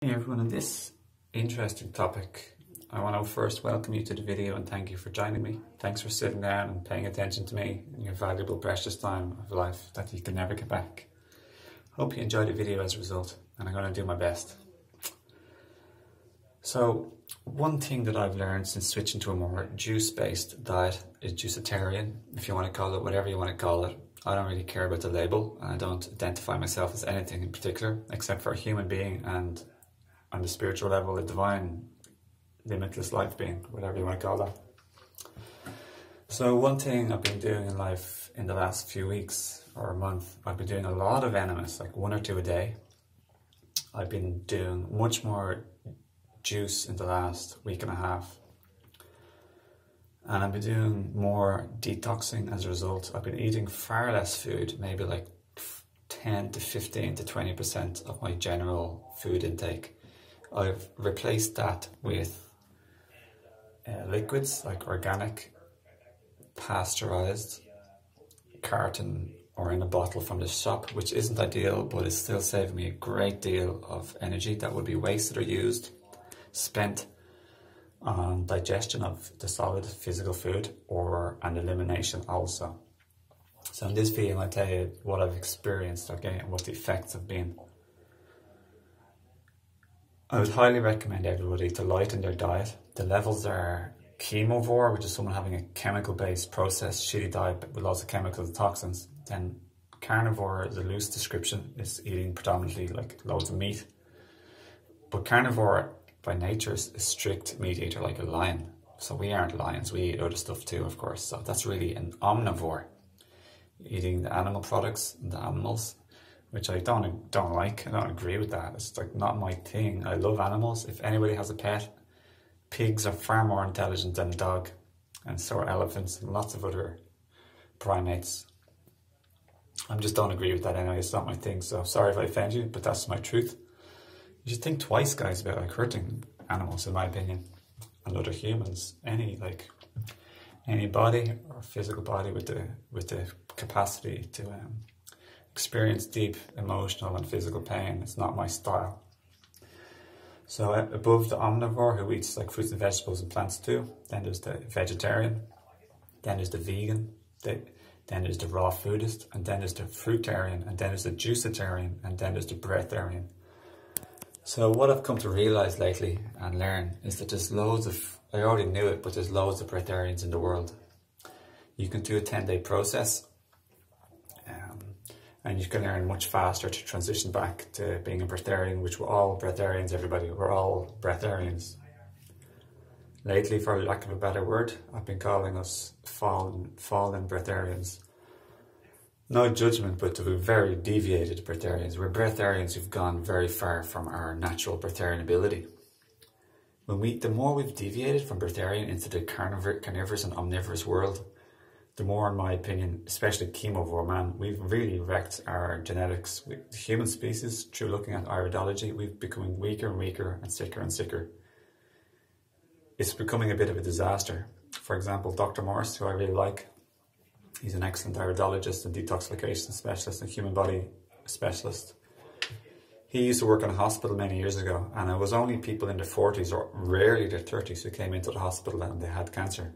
Hey everyone, on this interesting topic, I want to first welcome you to the video and thank you for joining me. Thanks for sitting down and paying attention to me in your valuable, precious time of life that you can never get back. Hope you enjoyed the video as a result, and I'm going to do my best. So, one thing that I've learned since switching to a more juice-based diet is juicitarian, if you want to call it whatever you want to call it. I don't really care about the label, and I don't identify myself as anything in particular, except for a human being and on the spiritual level, a divine, limitless life being, whatever you want to call that. So one thing I've been doing in life in the last few weeks or a month, I've been doing a lot of enemas, like 1 or 2 a day. I've been doing much more juice in the last week and a half. And I've been doing more detoxing as a result. I've been eating far less food, maybe like 10 to 15 to 20% of my general food intake. I've replaced that with liquids like organic, pasteurized, carton or in a bottle from the shop, which isn't ideal, but is still saving me a great deal of energy that would be wasted or used, spent on digestion of the solid physical food or an elimination also. So in this video, I'll tell you what I've experienced, okay, and what the effects have been. I would highly recommend everybody to lighten their diet. The levels are chemovore, which is someone having a chemical-based processed shitty diet with lots of chemicals and toxins. Then carnivore is a loose description. It's eating predominantly like loads of meat. But carnivore by nature is a strict meat eater like a lion. So we aren't lions, we eat other stuff too, of course. So that's really an omnivore, eating the animal products and the animals, which I don't like. I don't agree with that. It's like not my thing. I love animals. If anybody has a pet, pigs are far more intelligent than a dog, and so are elephants and lots of other primates. I just don't agree with that anyway. It's not my thing. So sorry if I offend you, but that's my truth. You should think twice, guys, about like hurting animals, in my opinion, and other humans. Any body or physical body with the capacity to experience deep emotional and physical pain. It's not my style. So above the omnivore, who eats like fruits and vegetables and plants too, then there's the vegetarian, then there's the vegan, then there's the raw foodist, and then there's the fruitarian, and then there's the juicitarian, and then there's the breatharian. So what I've come to realize lately and learn is that there's loads of, I already knew it, but there's loads of breatharians in the world. You can do a 10-day process, and you can learn much faster to transition back to being a breatharian, which we're all breatharians, everybody. We're all breatharians. Lately, for lack of a better word, I've been calling us fallen breatharians. No judgment, but we're very deviated breatharians. We're breatharians who've gone very far from our natural breatharian ability. The more we've deviated from breatharian into the carnivorous and omnivorous world, the more, in my opinion, especially chemovore, man, we've really wrecked our genetics. The human species, through looking at iridology, we've becoming weaker and weaker and sicker. It's becoming a bit of a disaster. For example, Dr. Morse, who I really like, he's an excellent iridologist and detoxification specialist and human body specialist. He used to work in a hospital many years ago, and it was only people in their 40s or rarely their 30s who came into the hospital and they had cancer.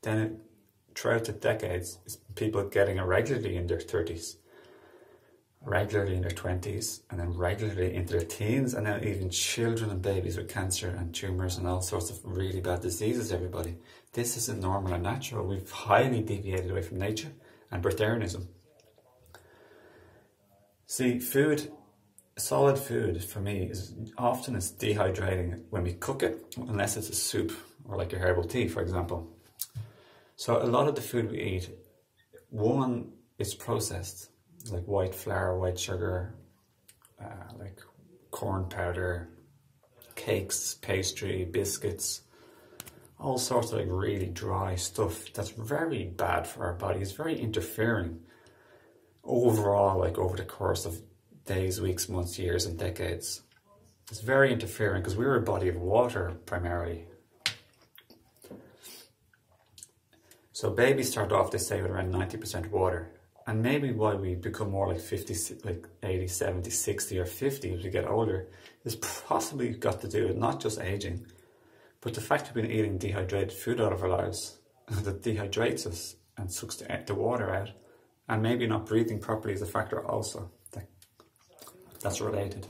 Then throughout the decades, it's people getting it regularly in their 30s, regularly in their 20s, and then regularly into their teens, and then even children and babies with cancer and tumours and all sorts of really bad diseases, everybody. This isn't normal and natural. We've highly deviated away from nature and Breatharianism. See, food, solid food for me is often it's dehydrating when we cook it, unless it's a soup or like a herbal tea, for example. So a lot of the food we eat, one, is processed, like white flour, white sugar, like corn powder, cakes, pastry, biscuits, all sorts of like really dry stuff that's very bad for our body. It's very interfering overall, like over the course of days, weeks, months, years and decades. It's very interfering because we're a body of water primarily. So babies start off, they say, with around 90% water. And maybe why we become more like 50, like 80, 70, 60 or 50 as we get older is possibly got to do with not just aging, but the fact we've been eating dehydrated food all of our lives that dehydrates us and sucks the water out. And maybe not breathing properly is a factor also. That's related.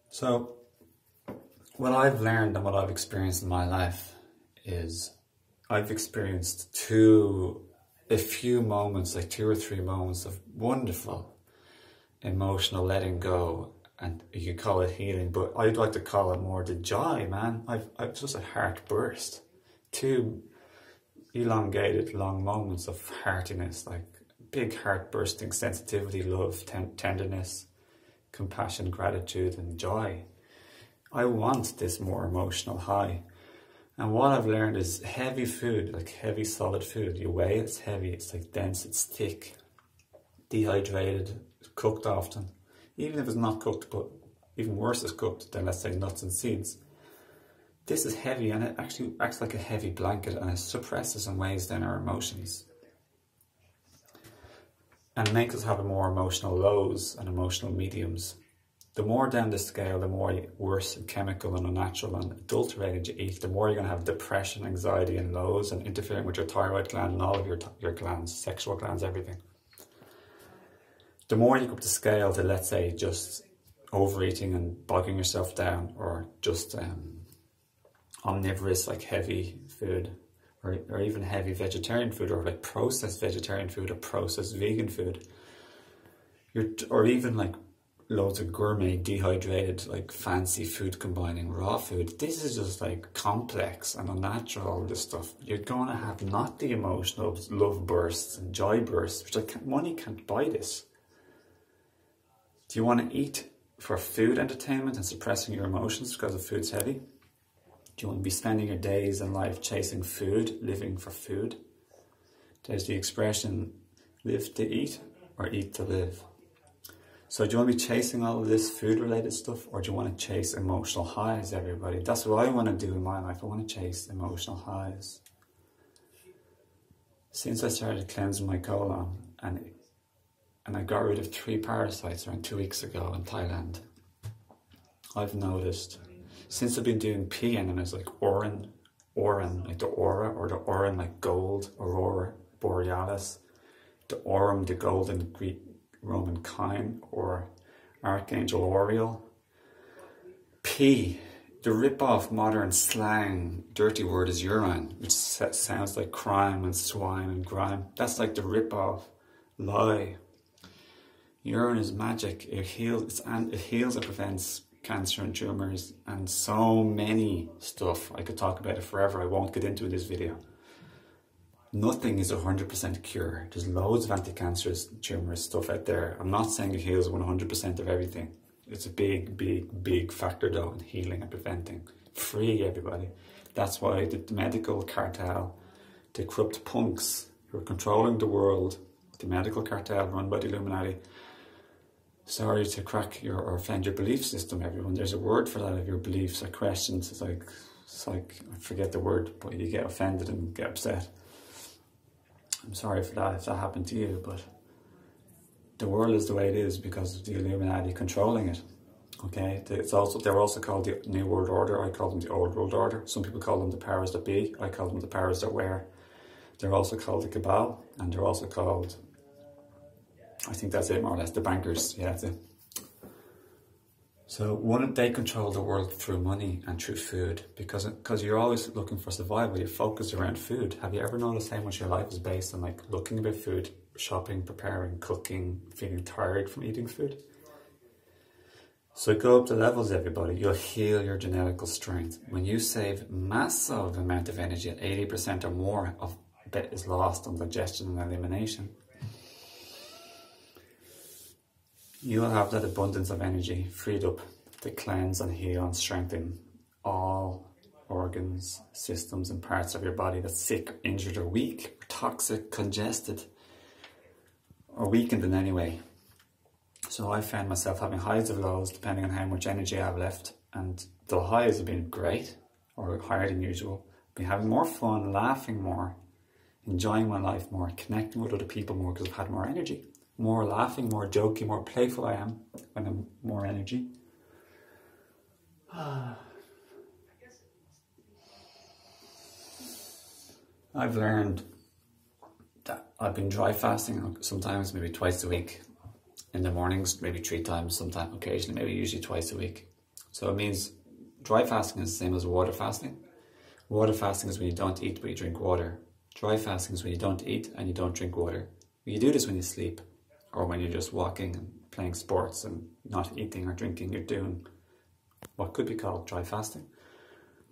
So what I've learned and what I've experienced in my life is I've experienced a few moments, like 2 or 3 moments of wonderful emotional letting go, and you could call it healing, but I'd like to call it more the joy, man. I've just a heart burst. 2 elongated long moments of heartiness, like big heart bursting sensitivity, love, tenderness, compassion, gratitude and joy. I want this more emotional high. And what I've learned is heavy food, like heavy solid food, you weigh it, it's heavy, it's like dense, it's thick, dehydrated, cooked often. Even if it's not cooked, but even worse is cooked than, let's say, nuts and seeds. This is heavy and it actually acts like a heavy blanket and it suppresses and weighs down our emotions. And makes us have more emotional lows and emotional mediums. The more down the scale, the more worse and chemical and unnatural and adulterated you eat, the more you're going to have depression, anxiety and lows and interfering with your thyroid gland and all of your glands, sexual glands, everything. The more you go up the scale to, let's say, just overeating and bogging yourself down, or just omnivorous, like heavy food, or even heavy vegetarian food, or like processed vegetarian food or processed vegan food, or even like loads of gourmet, dehydrated, like fancy food combining raw food. This is just like complex and unnatural, all this stuff. You're going to have not the emotional love bursts and joy bursts, which money can't buy this. Do you want to eat for food entertainment and suppressing your emotions because the food's heavy? Do you want to be spending your days in life chasing food, living for food? There's the expression, live to eat or eat to live. So do you want to be chasing all of this food-related stuff, or do you want to chase emotional highs, everybody? That's what I want to do in my life. I want to chase emotional highs. Since I started cleansing my colon, and I got rid of 3 parasites around 2 weeks ago in Thailand, I've noticed, since I've been doing pea enemas like urine, like the aura, or the urine like gold, aurora borealis, the aurum, the golden Greek Roman kine, or Archangel Oriole. P, the rip-off modern slang dirty word is urine, which sounds like crime and swine and grime. That's like the rip-off lie. Urine is magic. It heals and prevents cancer and tumours and so many stuff. I could talk about it forever. I won't get into this video. Nothing is 100% cure. There's loads of anti-cancerous tumours stuff out there. I'm not saying it heals 100% of everything. It's a big, big, big factor though in healing and preventing. Free, everybody. That's why the medical cartel, the corrupt punks who are controlling the world, the medical cartel run by the Illuminati. Sorry to crack or offend your belief system, everyone. There's a word for that if your beliefs are questions. It's like, I forget the word, but you get offended and get upset. I'm sorry for that if that happened to you, but the world is the way it is because of the Illuminati controlling it. Okay, they're also called the New World Order. I call them the Old World Order. Some people call them the powers that be. I call them the powers that were. They're also called the Cabal, and they're also called, I think that's it more or less, the bankers. Yeah, that's it. So they control the world through money and through food, because you're always looking for survival. You're focused around food. Have you ever noticed how much your life is based on like looking about food, shopping, preparing, cooking, feeling tired from eating food? So go up the levels, everybody. You'll heal your genetical strength. When you save massive amount of energy, at 80% or more of it is lost on digestion and elimination, you'll have that abundance of energy freed up to cleanse and heal and strengthen all organs, systems and parts of your body that's sick, injured or weak, or toxic, congested or weakened in any way. So I found myself having highs of lows depending on how much energy I have left, and the highs have been great or higher than usual. Been having more fun, laughing more, enjoying my life more, connecting with other people more because I've had more energy. More laughing, more jokey, more playful I am when I'm more energy. I've learned that I've been dry fasting sometimes, maybe twice a week. In the mornings, maybe 3 times, sometimes occasionally, maybe usually twice a week. So it means dry fasting is the same as water fasting. Water fasting is when you don't eat but you drink water. Dry fasting is when you don't eat and you don't drink water. You do this when you sleep or when you're just walking and playing sports and not eating or drinking. You're doing what could be called dry fasting,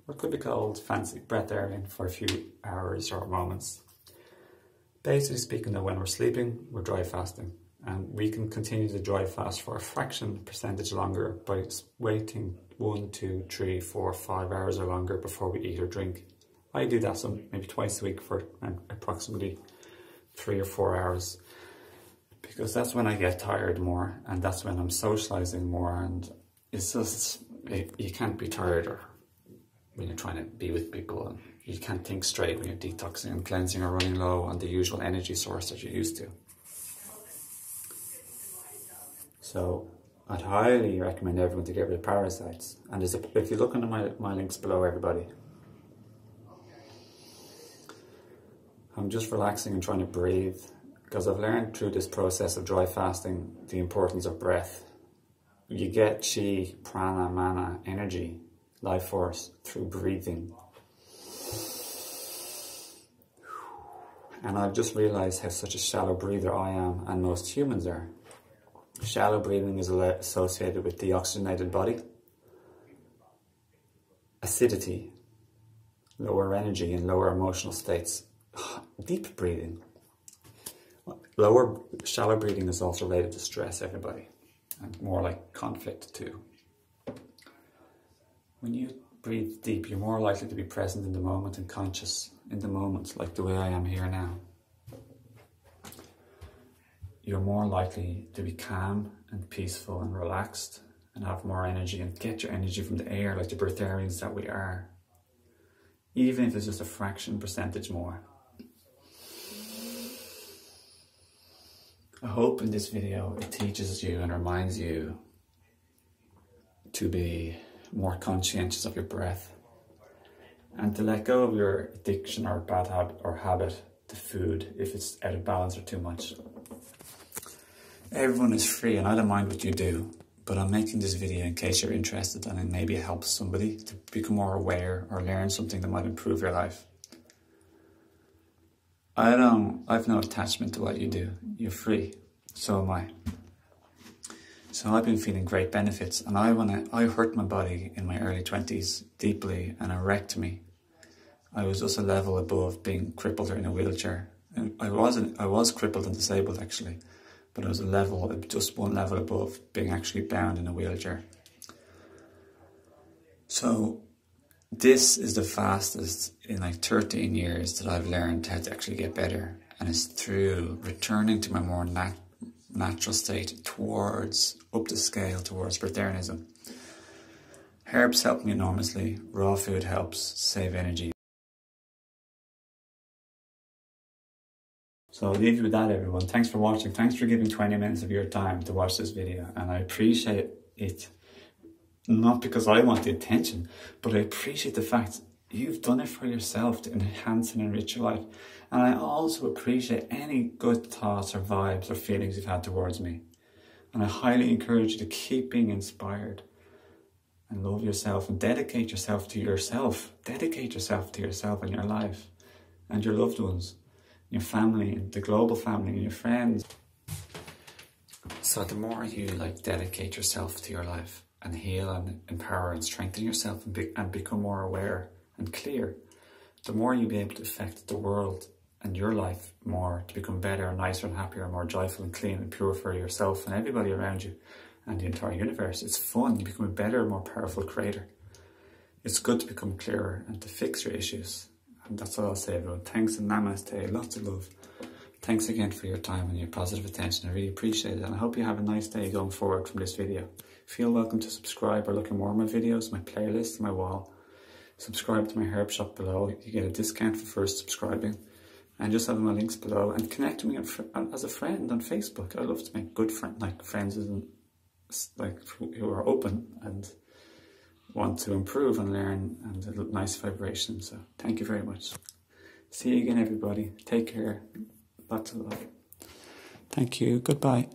or it could be called fancy breatharian for a few hours or moments. Basically speaking though, when we're sleeping, we're dry fasting. And we can continue to dry fast for a fraction percentage longer by waiting 1, 2, 3, 4, 5 hours or longer before we eat or drink. I do that maybe twice a week for approximately 3 or 4 hours, because that's when I get tired more and that's when I'm socializing more, and it's just, you can't be tired or when you're trying to be with people, and you can't think straight when you're detoxing and cleansing or running low on the usual energy source that you're used to. So I'd highly recommend everyone to get rid of parasites. And if you look under my links below, everybody, I'm just relaxing and trying to breathe, because I've learned through this process of dry fasting the importance of breath. You get chi, prana, mana, energy, life force through breathing. And I've just realized how such a shallow breather I am, and most humans are. Shallow breathing is associated with deoxygenated body, acidity, lower energy and lower emotional states. Deep breathing. Shallow breathing is also related to stress, everybody, and more like conflict too. When you breathe deep, you're more likely to be present in the moment and conscious in the moment, like the way I am here now. You're more likely to be calm and peaceful and relaxed and have more energy and get your energy from the air like the Breatharians that we are, even if it's just a fraction percentage more. I hope in this video it teaches you and reminds you to be more conscientious of your breath and to let go of your addiction or bad habit to food if it's out of balance or too much. Everyone is free and I don't mind what you do, but I'm making this video in case you're interested and it maybe helps somebody to become more aware or learn something that might improve your life. I've no attachment to what you do. You're free. So am I. So I've been feeling great benefits, and I hurt my body in my early 20s deeply, and it wrecked me. I was just a level above being crippled or in a wheelchair. And I was crippled and disabled actually, but I was just one level above being actually bound in a wheelchair. So this is the fastest in like 13 years that I've learned how to actually get better, and it's through returning to my more natural state up the scale towards Breatharianism. Herbs help me enormously. Raw food helps save energy. So I'll leave you with that, everyone. Thanks for watching. Thanks for giving 20 minutes of your time to watch this video, and I appreciate it. Not because I want the attention, but I appreciate the fact you've done it for yourself to enhance and enrich your life. And I also appreciate any good thoughts or vibes or feelings you've had towards me. And I highly encourage you to keep being inspired and love yourself and dedicate yourself to yourself. Dedicate yourself to yourself and your life and your loved ones, your family, and the global family and your friends. So the more you dedicate yourself to your life and heal and empower and strengthen yourself and become more aware and clear, the more you'll be able to affect the world and your life more to become better and nicer and happier and more joyful and clean and pure for yourself and everybody around you and the entire universe. It's fun. You become a better, more powerful creator. It's good to become clearer and to fix your issues. And that's all I'll say, everyone. Thanks and namaste. Lots of love. Thanks again for your time and your positive attention. I really appreciate it. And I hope you have a nice day going forward from this video. Feel welcome to subscribe or look at more of my videos, my playlist, my wall. Subscribe to my herb shop below. You get a discount for first subscribing. And just have my links below, and connect with me as a friend on Facebook. I love to make good friends who are open and want to improve and learn, and a nice vibration. So thank you very much. See you again, everybody. Take care. Lots of love. Thank you. Goodbye.